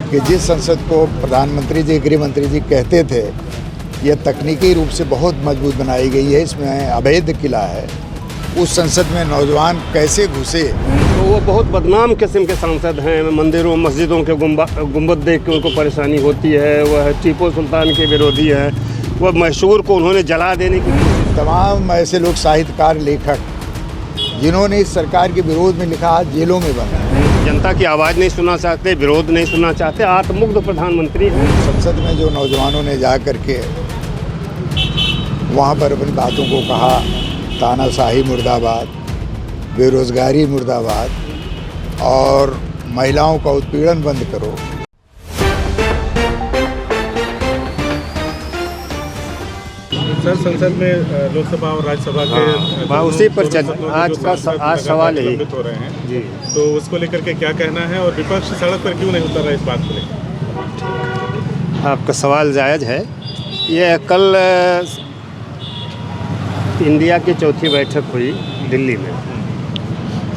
कि जिस संसद को प्रधानमंत्री जी, गृह मंत्री जी कहते थे यह तकनीकी रूप से बहुत मजबूत बनाई गई है, इसमें अवैध किला है, उस संसद में नौजवान कैसे घुसे? तो वो बहुत बदनाम किस्म के सांसद हैं। मंदिरों मस्जिदों के गुंबद देख के उनको परेशानी होती है। वह टीपू सुल्तान के विरोधी हैं। वह मैसूर को उन्होंने जला देने की कोशिश। तमाम ऐसे लोग साहित्यकार, लेखक जिन्होंने इस सरकार के विरोध में लिखा, आज जेलों में बंद हैं। जनता की आवाज़ नहीं सुनना चाहते, विरोध नहीं सुनना चाहते, आत्ममुग्ध प्रधानमंत्री हैं। संसद में जो नौजवानों ने जा कर के वहाँ पर अपनी बातों को कहा, तानाशाही मुर्दाबाद, बेरोजगारी मुर्दाबाद और महिलाओं का उत्पीड़न बंद करो। सर, संसद में लोकसभा और राज्यसभा के उसी पर आज सवाल है हो रहे हैं जी, तो उसको लेकर के क्या कहना है और विपक्ष सड़क पर क्यों नहीं उतर रहा है इस बात को लेकर? आपका सवाल जायज़ है। ये कल इंडिया की चौथी बैठक हुई दिल्ली में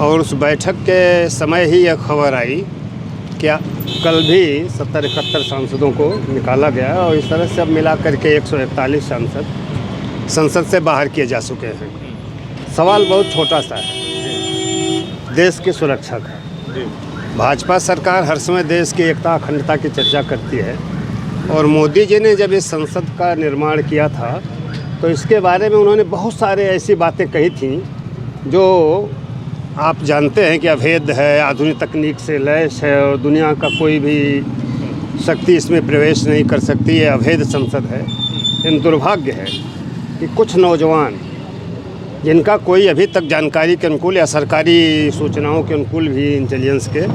और उस बैठक के समय ही यह खबर आई कि कल भी 70-71 सांसदों को निकाला गया और इस तरह से अब मिला करके 141 सांसद संसद से बाहर किए जा चुके हैं। सवाल बहुत छोटा सा है, देश की सुरक्षा का। भाजपा सरकार हर समय देश की एकता अखंडता की चर्चा करती है और मोदी जी ने जब इस संसद का निर्माण किया था तो इसके बारे में उन्होंने बहुत सारे ऐसी बातें कही थी जो आप जानते हैं कि अवैध है, आधुनिक तकनीक से लैस है और दुनिया का कोई भी शक्ति इसमें प्रवेश नहीं कर सकती। ये अवैध संसद है। इन दुर्भाग्य है कि कुछ नौजवान जिनका कोई अभी तक जानकारी के अनुकूल या सरकारी सूचनाओं के अनुकूल भी इंटेलिजेंस के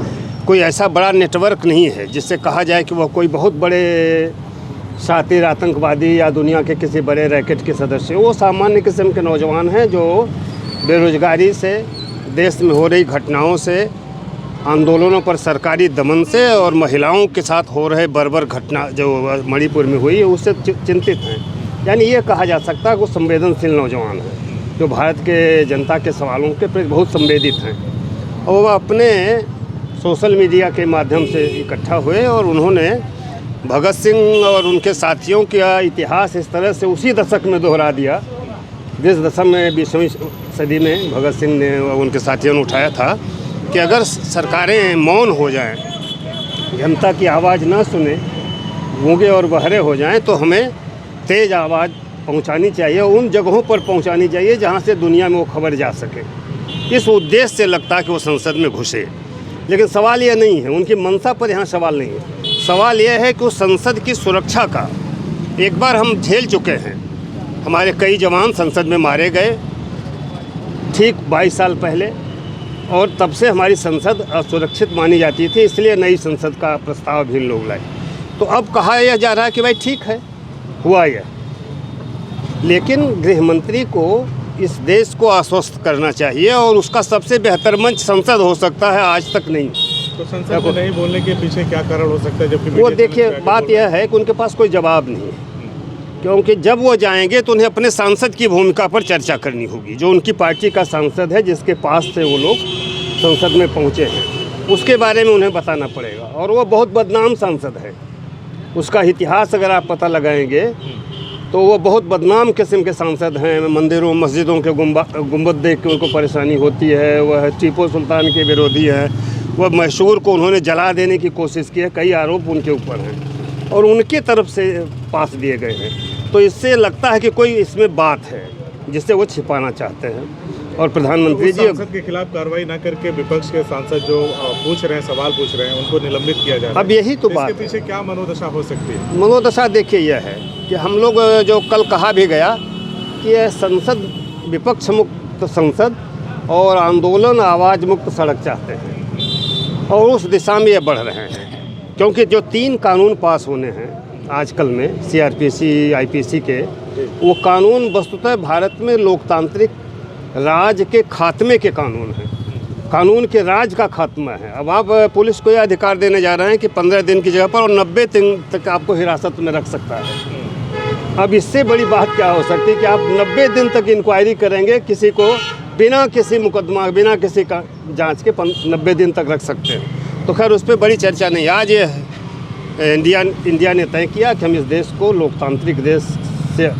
कोई ऐसा बड़ा नेटवर्क नहीं है जिससे कहा जाए कि वह कोई बहुत बड़े शातिर आतंकवादी या दुनिया के किसी बड़े रैकेट के सदस्य। वो सामान्य किस्म के नौजवान हैं जो बेरोजगारी से, देश में हो रही घटनाओं से, आंदोलनों पर सरकारी दमन से और महिलाओं के साथ हो रहे बर्बर घटना जो मणिपुर में हुई उससे चिंतित हैं। यानी ये कहा जा सकता है कि वो संवेदनशील नौजवान हैं जो भारत के जनता के सवालों के प्रति बहुत संवेदित हैं और वह अपने सोशल मीडिया के माध्यम से इकट्ठा हुए और उन्होंने भगत सिंह और उनके साथियों का इतिहास इस तरह से उसी दशक में दोहरा दिया जिस दशक में 20वीं सदी में भगत सिंह ने और उनके साथियों ने उठाया था कि अगर सरकारें मौन हो जाएं, जनता की आवाज़ न सुने, गूंगे और बहरे हो जाएं, तो हमें तेज़ आवाज़ पहुंचानी चाहिए, उन जगहों पर पहुंचानी चाहिए जहां से दुनिया में वो खबर जा सके। इस उद्देश्य से लगता है कि वो संसद में घुसे। लेकिन सवाल यह नहीं है, उनकी मंशा पर यहाँ सवाल नहीं है। सवाल यह है कि उस संसद की सुरक्षा का एक बार हम झेल चुके हैं। हमारे कई जवान संसद में मारे गए ठीक 22 साल पहले और तब से हमारी संसद असुरक्षित मानी जाती थी, इसलिए नई संसद का प्रस्ताव भी लोग लाए। तो अब कहा यह जा रहा है कि भाई ठीक है, हुआ यह, लेकिन गृह मंत्री को इस देश को आश्वस्त करना चाहिए और उसका सबसे बेहतर मंच संसद हो सकता है, आज तक नहीं। तो संसद में नहीं बोलने के पीछे क्या कारण हो सकता है? जबकि वो देखिए, बात यह है कि उनके पास कोई जवाब नहीं है, क्योंकि जब वो जाएंगे तो उन्हें अपने सांसद की भूमिका पर चर्चा करनी होगी। जो उनकी पार्टी का सांसद है जिसके पास से वो लोग संसद में पहुँचे हैं, उसके बारे में उन्हें बताना पड़ेगा और वो बहुत बदनाम सांसद है। उसका इतिहास अगर आप पता लगाएंगे तो वो बहुत बदनाम किस्म के सांसद हैं। मंदिरों मस्जिदों के गुंबद देख के उनको परेशानी होती है। वह टीपू सुल्तान के विरोधी हैं। वह मैसूर को उन्होंने जला देने की कोशिश की है। कई आरोप उनके ऊपर हैं और उनकी तरफ से पास दिए गए हैं। तो इससे लगता है कि कोई इसमें बात है जिससे वो छिपाना चाहते हैं। और प्रधानमंत्री जी संसद के खिलाफ कार्रवाई न करके विपक्ष के सांसद जो पूछ रहे हैं, सवाल पूछ रहे हैं, उनको निलंबित किया जा रहा है। अब यही तो बात है। इसके पीछे क्या मनोदशा हो सकती है? मनोदशा देखिए यह है कि हम लोग जो कल कहा भी गया कि यह संसद विपक्ष मुक्त संसद और आंदोलन आवाज़ मुक्त सड़क चाहते हैं और उस दिशा में ये बढ़ रहे हैं, क्योंकि जो 3 कानून पास होने हैं आजकल में CRPC IPC के, वो कानून वस्तुतः भारत में लोकतांत्रिक राज के खात्मे के कानून हैं, कानून के राज का खात्मा है। अब आप पुलिस को यह अधिकार देने जा रहे हैं कि 15 दिन की जगह पर और 90 दिन तक आपको हिरासत में रख सकता है। अब इससे बड़ी बात क्या हो सकती है कि आप 90 दिन तक इंक्वायरी करेंगे, किसी को बिना किसी मुकदमा, बिना किसी का जांच के 90 दिन तक रख सकते हैं। तो खैर उस पर बड़ी चर्चा नहीं। आज ये इंडिया ने तय किया कि हम इस देश को लोकतांत्रिक देश से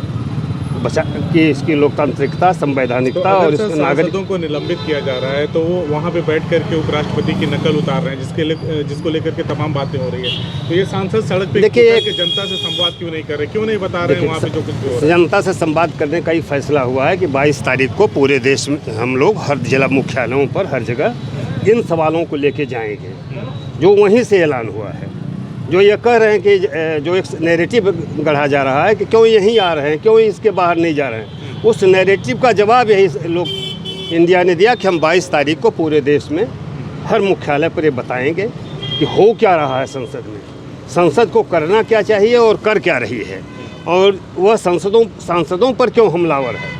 बचा कि इसकी लोकतांत्रिकता, संवैधानिकता और इसके सांसदों को निलंबित किया जा रहा है तो वो वहाँ पे बैठ करके उपराष्ट्रपति की नकल उतार रहे हैं, जिसको लेकर के तमाम बातें हो रही है। तो ये सांसद सड़क पे देखिए, जनता से संवाद क्यों नहीं कर रहे, क्यों नहीं बता रहे हैं वहाँ पे जो कुछ भी हो रहा है? जनता से संवाद करने का ही फैसला हुआ है कि 22 तारीख को पूरे देश में हम लोग हर जिला मुख्यालयों पर हर जगह इन सवालों को लेके जाएंगे जो वहीं से ऐलान हुआ है। जो ये कह रहे हैं कि जो एक नैरेटिव गढ़ा जा रहा है कि क्यों यहीं आ रहे हैं, क्यों इसके बाहर नहीं जा रहे हैं, उस नैरेटिव का जवाब यही लोग इंडिया ने दिया कि हम 22 तारीख को पूरे देश में हर मुख्यालय पर ये बताएंगे कि हो क्या रहा है संसद में, संसद को करना क्या चाहिए और कर क्या रही है, और वह सांसदों पर क्यों हमलावर है,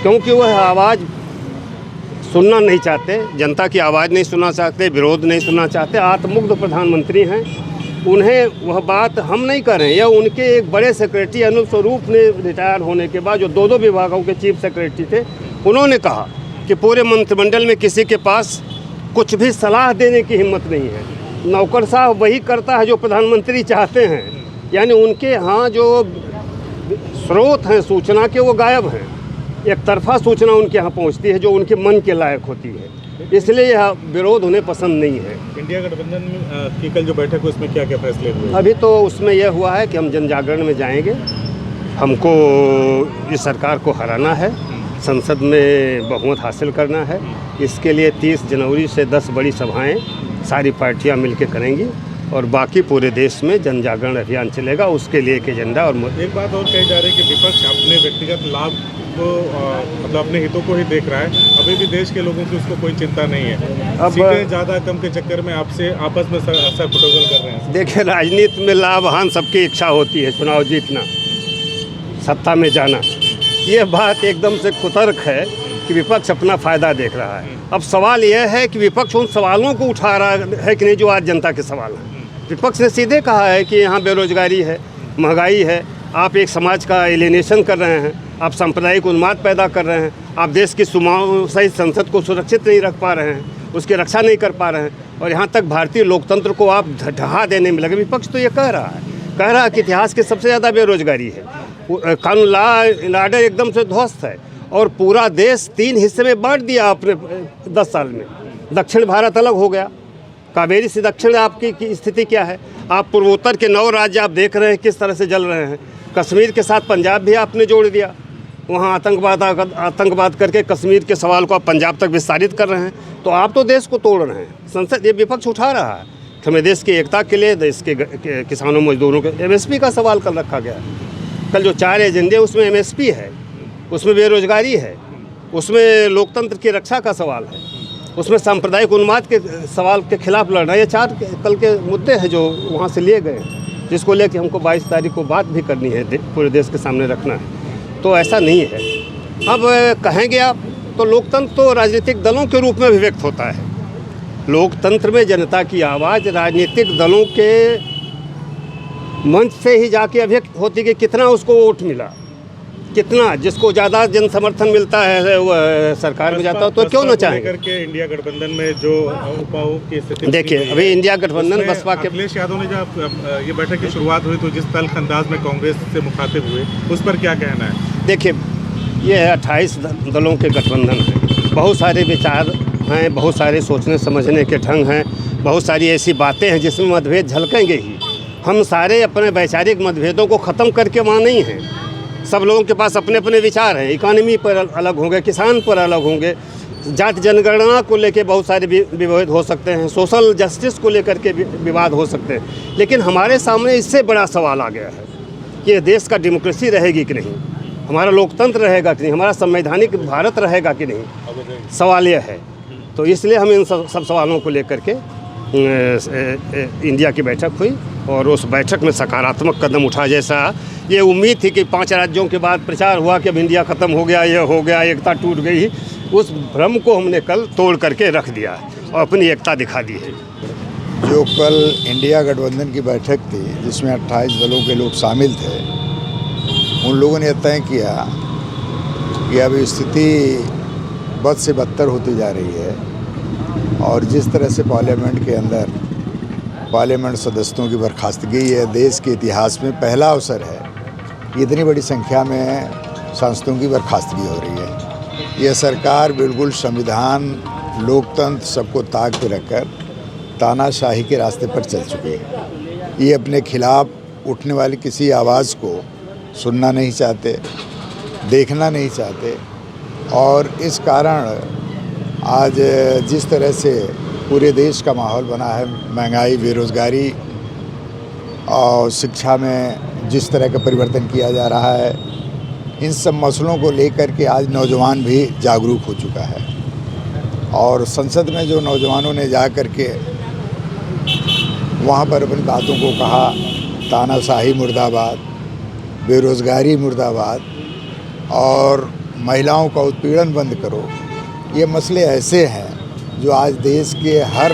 क्योंकि वह आवाज़ सुनना नहीं चाहते, जनता की आवाज़ नहीं सुनना चाहते, विरोध नहीं सुनना चाहते। आत्ममुग्ध प्रधानमंत्री हैं, उन्हें वह बात हम नहीं कर रहे हैं। यह उनके एक बड़े सेक्रेटरी अनिल स्वरूप ने रिटायर होने के बाद जो दो विभागों के चीफ सेक्रेटरी थे, उन्होंने कहा कि पूरे मंत्रिमंडल में किसी के पास कुछ भी सलाह देने की हिम्मत नहीं है, नौकर साहब वही करता है जो प्रधानमंत्री चाहते हैं। यानी उनके यहाँ जो स्रोत हैं सूचना के वो गायब हैं, एक तरफा सूचना उनके यहाँ पहुँचती है जो उनके मन के लायक होती है, इसलिए यह विरोध उन्हें पसंद नहीं है। इंडिया गठबंधन की कल जो बैठक हुई उसमें क्या क्या फैसले हुए? अभी तो उसमें यह हुआ है कि हम जन जागरण में जाएंगे, हमको इस सरकार को हराना है, संसद में बहुमत हासिल करना है। इसके लिए 30 जनवरी से 10 बड़ी सभाएं सारी पार्टियां मिलकर करेंगी और बाकी पूरे देश में जन जागरण अभियान चलेगा, उसके लिए एक एजेंडा। और एक बात और कही जा रही है कि विपक्ष अपने व्यक्तिगत लाभ को मतलब अपने हितों को ही देख रहा है, अभी भी देश के लोगों की उसको कोई चिंता नहीं है। अब सीटें ज़्यादा कम के चक्कर में आपसे आपस में सर फुटबॉल कर रहे हैं। देखिए, राजनीति में लाभ हान सबकी इच्छा होती है, चुनाव जीतना, सत्ता में जाना। ये बात एकदम से कुतर्क है कि विपक्ष अपना फ़ायदा देख रहा है। अब सवाल यह है कि विपक्ष उन सवालों को उठा रहा है कि नहीं जो आज जनता के सवाल हैं। विपक्ष ने सीधे कहा है कि यहाँ बेरोजगारी है, महंगाई है, आप एक समाज का एलिनेशन कर रहे हैं, आप सांप्रदायिक उन्माद पैदा कर रहे हैं, आप देश की सही संसद को सुरक्षित नहीं रख पा रहे हैं, उसकी रक्षा नहीं कर पा रहे हैं, और यहाँ तक भारतीय लोकतंत्र को आप ढहा देने में लगे। विपक्ष तो ये कह रहा है कि इतिहास की सबसे ज़्यादा बेरोजगारी है, कानून लॉ ऑर्डर एकदम से ध्वस्त है, और पूरा देश 3 हिस्से में बांट दिया आपने 10 साल में। दक्षिण भारत अलग हो गया, कावेरी से दक्षिण आपकी स्थिति क्या है, आप पूर्वोत्तर के 9 राज्य आप देख रहे हैं किस तरह से जल रहे हैं। कश्मीर के साथ पंजाब भी आपने जोड़ दिया, वहाँ आतंकवाद करके कश्मीर के सवाल को आप पंजाब तक विस्तारित कर रहे हैं। तो आप तो देश को तोड़ रहे हैं। संसद ये विपक्ष उठा रहा है कि हमें देश की एकता के लिए, देश के किसानों मजदूरों के MSP का सवाल कल रखा गया। कल जो 4 एजेंडे उसमें MSP है, उसमें बेरोजगारी है, उसमें लोकतंत्र की रक्षा का सवाल है, उसमें सांप्रदायिक उन्माद के सवाल के खिलाफ लड़ना। ये 4 कल के मुद्दे हैं जो वहाँ से लिए गए, जिसको लेकर हमको 22 तारीख को बात भी करनी है, पूरे देश के सामने रखना है। तो ऐसा नहीं है। अब कहेंगे आप तो लोकतंत्र तो राजनीतिक दलों के रूप में अभिव्यक्त होता है। लोकतंत्र में जनता की आवाज़ राजनीतिक दलों के मंच से ही जाके अभिव्यक्त होती है कि कितना उसको वोट मिला, कितना जिसको ज़्यादा जन समर्थन मिलता है वो सरकार में जाता हो तो क्यों न चाहेंगे। करके इंडिया गठबंधन में जो उपायों की स्थिति देखिए, अभी इंडिया गठबंधन बसपा के अखिलेश यादव ने जब ये बैठक की शुरुआत हुई तो जिस तल्ख अंदाज में कांग्रेस से मुखातिब हुए, उस पर क्या कहना है? देखिए, ये है 28 दलों के गठबंधन है, बहुत सारे विचार हैं, बहुत सारे सोचने समझने के ढंग हैं, बहुत सारी ऐसी बातें हैं जिसमें मतभेद झलकेंगे ही। हम सारे अपने वैचारिक मतभेदों को ख़त्म करके वहाँ नहीं हैं। सब लोगों के पास अपने अपने विचार हैं, इकॉनमी पर अलग होंगे, किसान पर अलग होंगे, जाति जनगणना को लेकर बहुत सारे विभेद हो सकते हैं, सोशल जस्टिस को लेकर के विवाद हो सकते हैं। लेकिन हमारे सामने इससे बड़ा सवाल आ गया है कि देश का डेमोक्रेसी रहेगी कि नहीं, हमारा लोकतंत्र रहेगा कि नहीं, हमारा संवैधानिक भारत रहेगा कि नहीं, सवाल यह है। तो इसलिए हम इन सब सवालों को लेकर के इंडिया की बैठक हुई और उस बैठक में सकारात्मक कदम उठा। जैसा ये उम्मीद थी कि 5 राज्यों के बाद प्रचार हुआ कि अब इंडिया ख़त्म हो गया, ये हो गया, एकता टूट गई, उस भ्रम को हमने कल तोड़ करके रख दिया और अपनी एकता दिखा दी है। जो कल इंडिया गठबंधन की बैठक थी जिसमें 28 दलों के लोग शामिल थे, उन लोगों ने तय किया कि अब स्थिति बद से बदतर होती जा रही है और जिस तरह से पार्लियामेंट के अंदर पार्लियामेंट सदस्यों की बर्खास्तगी ये देश के इतिहास में पहला अवसर है कि इतनी बड़ी संख्या में सांसदों की बर्खास्तगी हो रही है। यह सरकार बिल्कुल संविधान, लोकतंत्र सबको ताक पे रखकर तानाशाही के रास्ते पर चल चुकी है। ये अपने खिलाफ उठने वाली किसी आवाज़ को सुनना नहीं चाहते, देखना नहीं चाहते, और इस कारण आज जिस तरह से पूरे देश का माहौल बना है, महंगाई, बेरोज़गारी और शिक्षा में जिस तरह का परिवर्तन किया जा रहा है, इन सब मसलों को लेकर के आज नौजवान भी जागरूक हो चुका है। और संसद में जो नौजवानों ने जा कर के वहाँ पर अपनी बातों को कहा, तानाशाही मुर्दाबाद, बेरोज़गारी मुर्दाबाद और महिलाओं का उत्पीड़न बंद करो, ये मसले ऐसे हैं जो आज देश के हर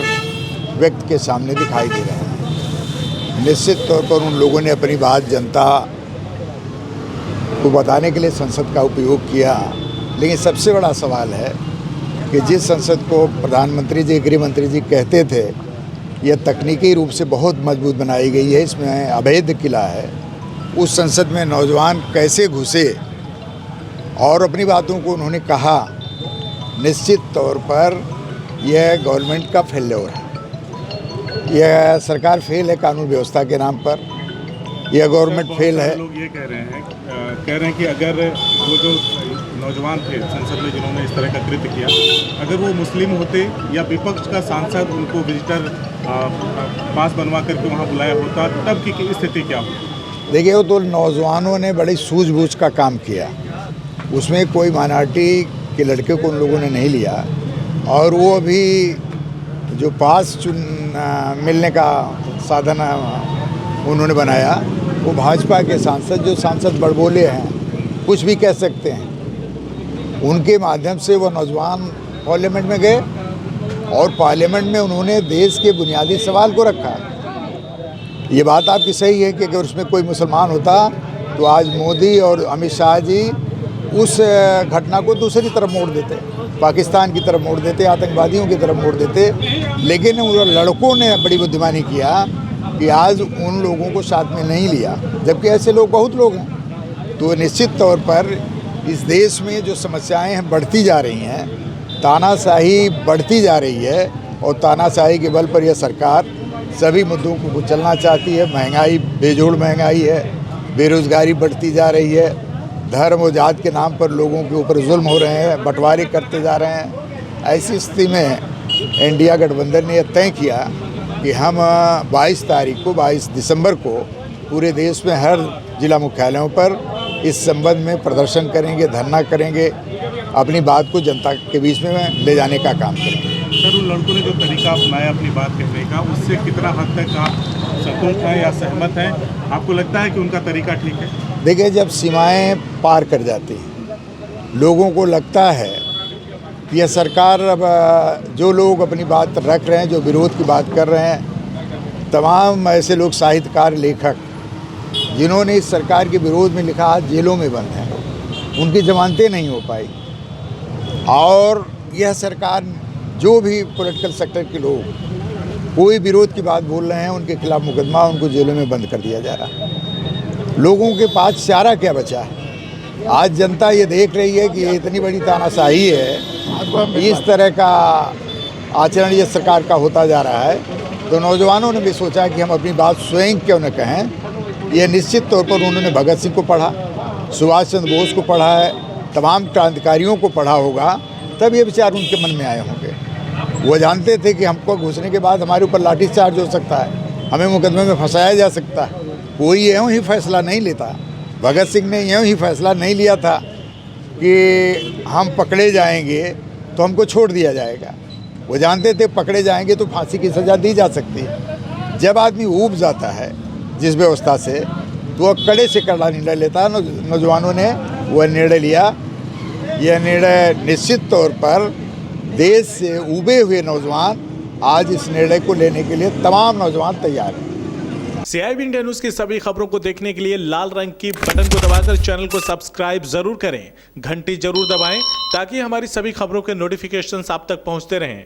व्यक्ति के सामने दिखाई दे रहे हैं। निश्चित तौर पर उन लोगों ने अपनी बात जनता को बताने के लिए संसद का उपयोग किया, लेकिन सबसे बड़ा सवाल है कि जिस संसद को प्रधानमंत्री जी, गृह मंत्री जी कहते थे यह तकनीकी रूप से बहुत मजबूत बनाई गई है, इसमें अभेद्य किला है, उस संसद में नौजवान कैसे घुसे और अपनी बातों को उन्होंने कहा, निश्चित तौर पर यह गवर्नमेंट का फेल्योर है। यह सरकार फेल है कानून व्यवस्था के नाम पर, यह गवर्नमेंट फेल है। लोग ये कह रहे हैं कि अगर वो जो नौजवान थे संसद में जिन्होंने इस तरह का कृत्य किया, अगर वो मुस्लिम होते या विपक्ष का सांसद उनको विजिटर पास बनवा करके वहाँ बुलाया होता, तब की स्थिति क्या होती? देखिए, वो तो नौजवानों ने बड़ी सूझबूझ का काम किया, उसमें कोई माइनॉरिटी के लड़के को उन लोगों ने नहीं लिया, और वो अभी जो पास मिलने का साधन उन्होंने बनाया, वो भाजपा के सांसद, जो सांसद बड़बोले हैं, कुछ भी कह सकते हैं, उनके माध्यम से वो नौजवान पार्लियामेंट में गए और पार्लियामेंट में उन्होंने देश के बुनियादी सवाल को रखा। ये बात आपकी सही है कि अगर उसमें कोई मुसलमान होता तो आज मोदी और अमित शाह जी उस घटना को दूसरी तरफ मोड़ देते, पाकिस्तान की तरफ मोड़ देते, आतंकवादियों की तरफ मोड़ देते। लेकिन उन लड़कों ने बड़ी बुद्धिमानी किया कि आज उन लोगों को साथ में नहीं लिया, जबकि ऐसे लोग बहुत लोग हैं। तो निश्चित तौर पर इस देश में जो समस्याएं हैं बढ़ती जा रही हैं, तानाशाही बढ़ती जा रही है, और तानाशाही के बल पर यह सरकार सभी मुद्दों को कुचलना चाहती है। महंगाई, बेजोड़ महंगाई है, बेरोज़गारी बढ़ती जा रही है, धर्म और जात के नाम पर लोगों के ऊपर जुल्म हो रहे हैं, बंटवारे करते जा रहे हैं। ऐसी स्थिति में इंडिया गठबंधन ने यह तय किया कि हम 22 तारीख को, 22 दिसंबर को पूरे देश में हर जिला मुख्यालयों पर इस संबंध में प्रदर्शन करेंगे, धरना करेंगे, अपनी बात को जनता के बीच में ले जाने का काम करेंगे। सर, उन लड़कों ने जो तरीका अपनाया अपनी बात कहने का, उससे कितना हद तक आप संतुष्ट हैं या सहमत हैं? आपको लगता है कि उनका तरीका ठीक है? देखिए, जब सीमाएं पार कर जाती हैं, लोगों को लगता है कि यह सरकार, अब जो लोग अपनी बात रख रहे हैं, जो विरोध की बात कर रहे हैं, तमाम ऐसे लोग साहित्यकार, लेखक जिन्होंने इस सरकार के विरोध में लिखा, आज जेलों में बंद हैं, उनकी जमानतें नहीं हो पाई। और यह सरकार, जो भी पॉलिटिकल सेक्टर के लोग कोई विरोध की बात बोल रहे हैं, उनके खिलाफ मुकदमा, उनको जेलों में बंद कर दिया जा रहा है। लोगों के पास चारा क्या बचा है? आज जनता ये देख रही है कि ये इतनी बड़ी तानाशाही है, इस तरह का आचरण ये सरकार का होता जा रहा है, तो नौजवानों ने भी सोचा कि हम अपनी बात स्वयं क्यों न कहें। ये निश्चित तौर पर उन्होंने भगत सिंह को पढ़ा, सुभाष चंद्र बोस को पढ़ा है, तमाम क्रांतिकारियों को पढ़ा होगा, तब ये विचार उनके मन में आए होंगे। वो जानते थे कि हमको घुसने के बाद हमारे ऊपर लाठीचार्ज हो सकता है, हमें मुकदमे में फंसाया जा सकता है। कोई यूँ ही फैसला नहीं लेता। भगत सिंह ने यूँ ही फैसला नहीं लिया था कि हम पकड़े जाएंगे तो हमको छोड़ दिया जाएगा। वो जानते थे पकड़े जाएंगे तो फांसी की सज़ा दी जा सकती है। जब आदमी ऊब जाता है जिस व्यवस्था से, तो वह कड़े से कड़ा निर्णय लेता है। नौजवानों ने वह निर्णय लिया। यह निर्णय निश्चित तौर पर देश से उबे हुए नौजवान आज इस निर्णय को लेने के लिए तमाम नौजवान तैयार हैं। CIB इंडिया न्यूज की सभी खबरों को देखने के लिए लाल रंग की बटन को दबाकर चैनल को सब्सक्राइब जरूर करें, घंटी जरूर दबाएं ताकि हमारी सभी खबरों के नोटिफिकेशंस आप तक पहुंचते रहें।